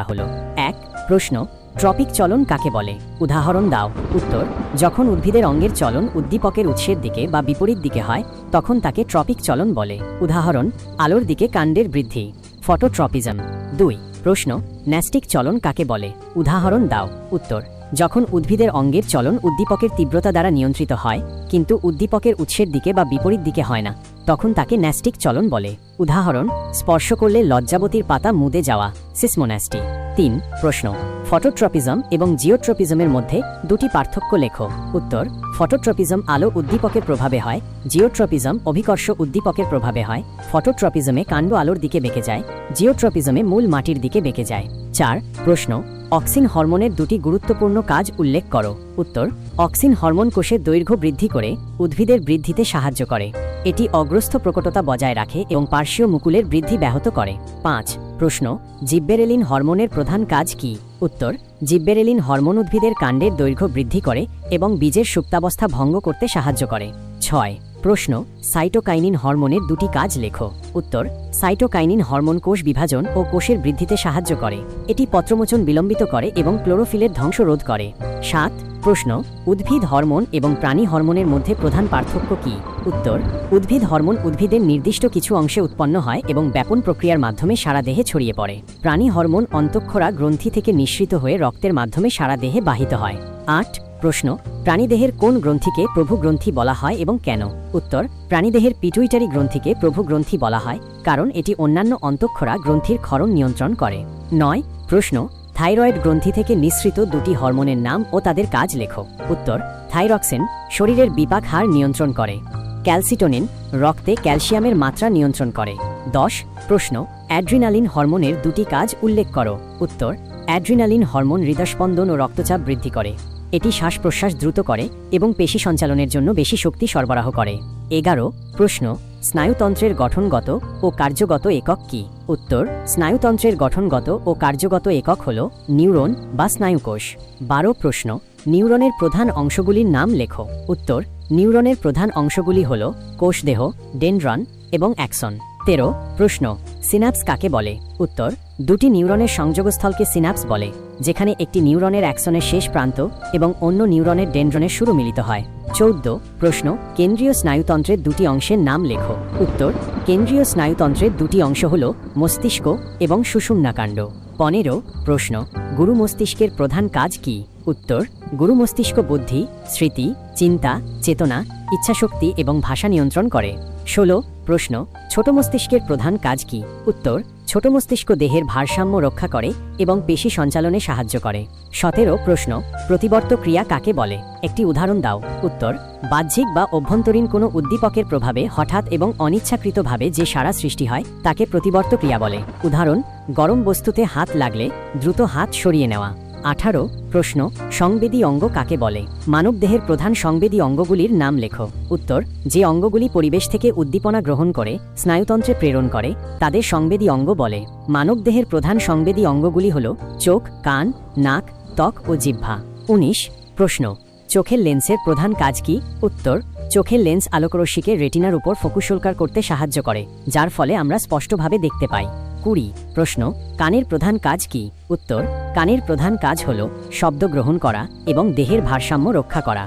হলো ১ প্রশ্ন ট্রপিক চলন কাকে বলে? উদাহরণ দাও। উত্তর, যখন উদ্ভিদের অঙ্গের চলন উদ্দীপকের উৎসের দিকে বা বিপরীত দিকে হয় তখন তাকে ট্রপিক চলন বলে। উদাহরণ, আলোর দিকে কাণ্ডের বৃদ্ধি, ফটোট্রপিজম। ২ প্রশ্ন ন্যাস্টিক চলন কাকে বলে? উদাহরণ দাও। উত্তর, যখন উদ্ভিদের অঙ্গের চলন উদ্দীপকের তীব্রতা দ্বারা নিয়ন্ত্রিত হয় কিন্তু উদ্দীপকের উৎসের দিকে বা বিপরীত দিকে হয় না, তখন তাকে ন্যাস্টিক চলন বলে। উদাহরণ, স্পর্শ করলে লজ্জাবতীর পাতা মুদে যাওয়া, সিসমোন্যাস্টি। ৩ প্রশ্ন ফটোট্রপিজম এবং জিওট্রপিজমের মধ্যে দুটি পার্থক্য লেখো। উত্তর, ফটোট্রপিজম আলো উদ্দীপকের প্রভাবে হয়, জিওট্রপিজম অভিকর্ষ উদ্দীপকের প্রভাবে হয়। ফটোট্রপিজমে কাণ্ড আলোর দিকে বেঁকে যায়, জিওট্রপিজমে মূল মাটির দিকে বেঁকে যায়। ৪ প্রশ্ন অক্সিন হরমোনের দুটি গুরুত্বপূর্ণ কাজ উল্লেখ করো। উত্তর, অক্সিন হরমোন কোষের দৈর্ঘ্য বৃদ্ধি করে উদ্ভিদের বৃদ্ধিতে সাহায্য করে। এটি অগ্রস্থ প্রকটতা বজায় রাখে এবং পার্শ্বীয় মুকুলের বৃদ্ধি ব্যাহত করে। ৫ প্রশ্ন জিব্বেরেলিন হরমোনের প্রধান কাজ কি? উত্তর, জিব্বেরেলিন হরমোন উদ্ভিদের কাণ্ডের দৈর্ঘ্য বৃদ্ধি করে এবং বীজের সুপ্তাবস্থা ভঙ্গ করতে সাহায্য করে। ৬ প্রশ্ন সাইটোকাইনিন হরমোনের দুটি কাজ লেখো। উত্তর, সাইটোকাইনিন হরমোন কোষ বিভাজন ও কোষের বৃদ্ধিতে সাহায্য করে। এটি পত্রমোচন বিলম্বিত করে এবং ক্লোরোফিলের ধ্বংস রোধ করে। ৭ প্রশ্ন উদ্ভিদ হরমোন এবং প্রাণী হরমোনের মধ্যে প্রধান পার্থক্য কি? উত্তর, উদ্ভিদ হরমোন উদ্ভিদের নির্দিষ্ট কিছু অংশে উৎপন্ন হয় এবং ব্যাপন প্রক্রিয়ার মাধ্যমে সারা দেহে ছড়িয়ে পড়ে। প্রাণী হরমোন অন্তঃক্ষরা গ্রন্থি থেকে নিঃসৃত হয়ে রক্তের মাধ্যমে সারা দেহে বাহিত হয়। ৮ প্রশ্ন প্রাণীদেহের কোন গ্রন্থিকে প্রভু গ্রন্থি বলা হয় এবং কেন? উত্তর, প্রাণীদেহের পিটুইটারি গ্রন্থিকে প্রভু গ্রন্থি বলা হয় কারণ এটি অন্যান্য অন্তঃক্ষরা গ্রন্থির ক্ষরণ নিয়ন্ত্রণ করে। ৯ প্রশ্ন থাইরয়েড গ্রন্থি থেকে নিঃসৃত দুটি হরমোনের নাম ও তাদের কাজ লেখো। উত্তর, থাইরক্সিন শরীরের বিপাক হার নিয়ন্ত্রণ করে, ক্যালসিটোনিন রক্তে ক্যালসিয়ামের মাত্রা নিয়ন্ত্রণ করে। ১০ প্রশ্ন অ্যাড্রিনালিন হরমোনের দুটি কাজ উল্লেখ করো। উত্তর, অ্যাড্রিনালিন হরমোন হৃদস্পন্দন ও রক্তচাপ বৃদ্ধি করে। এটি শ্বাস প্রশ্বাস দ্রুত করে এবং পেশি সঞ্চালনের জন্য বেশি শক্তি সরবরাহ করে। ১১ প্রশ্ন স্নায়ুতন্ত্রের গঠনগত ও কার্যগত একক কি? উত্তর, স্নায়ুতন্ত্রের গঠনগত ও কার্যগত একক হল নিউরন বা স্নায়ুকোষ। ১২ প্রশ্ন নিউরনের প্রধান অংশগুলির নাম লেখো। উত্তর, নিউরনের প্রধান অংশগুলি হল কোষদেহ, ডেনড্রন এবং অ্যাক্সন। ১৩ প্রশ্ন সিনাপস কাকে বলে? উত্তর, দুটি নিউরনের সংযোগস্থলকে সিনাপস বলে, যেখানে একটি নিউরনের অ্যাক্সনের শেষ প্রান্ত এবং অন্য নিউরনের ডেনড্রনের শুরু মিলিত হয়। ১৪ প্রশ্ন কেন্দ্রীয় স্নায়ুতন্ত্রের দুটি অংশের নাম লেখো। উত্তর, কেন্দ্রীয় স্নায়ুতন্ত্রের দুটি অংশ হল মস্তিষ্ক এবং সুষুম্নাকাণ্ড। ১৫ প্রশ্ন গুরু মস্তিষ্কের প্রধান কাজ কি? উত্তর, গুরু মস্তিষ্ক বুদ্ধি, স্মৃতি, চিন্তা, চেতনা, ইচ্ছাশক্তি এবং ভাষা নিয়ন্ত্রণ করে। ১৬ প্রশ্ন ছোট মস্তিষ্কের প্রধান কাজ কি? উত্তর, ছোট মস্তিষ্ক দেহের ভারসাম্য রক্ষা করে এবং পেশি সঞ্চালনে সাহায্য করে। ১৭ প্রশ্ন প্রতিবর্ত ক্রিয়া কাকে বলে? একটি উদাহরণ দাও। উত্তর, বাহ্যিক বা অভ্যন্তরীণ কোনো উদ্দীপকের প্রভাবে হঠাৎ এবং অনিচ্ছাকৃতভাবে যে সাড়া সৃষ্টি হয় তাকে প্রতিবর্ত ক্রিয়া বলে। উদাহরণ, গরম বস্তুতে হাত লাগলে দ্রুত হাত সরিয়ে নেওয়া। ১৮ প্রশ্ন সংবেদী অঙ্গ কাকে বলে? মানবদেহের প্রধান সংবেদী অঙ্গগুলির নাম লেখো। উত্তর, যে অঙ্গগুলি পরিবেশ থেকে উদ্দীপনা গ্রহণ করে স্নায়ুতন্ত্রে প্রেরণ করে তাদের সংবেদী অঙ্গ বলে। মানবদেহের প্রধান সংবেদী অঙ্গগুলি হল চোখ, কান, নাক, ত্বক ও জিহ্বা। ১৯ প্রশ্ন চোখের লেন্সের প্রধান কাজ কি? উত্তর, চোখের লেন্স আলোকরশ্মিকে রেটিনার উপর ফোকুসোল্কার করতে সাহায্য করে, যার ফলে আমরা স্পষ্টভাবে দেখতে পাই। ২০ প্রশ্ন কানের প্রধান কাজ কি? উত্তর, কানের প্রধান কাজ হল শব্দ গ্রহণ করা এবং দেহের ভারসাম্য রক্ষা করা।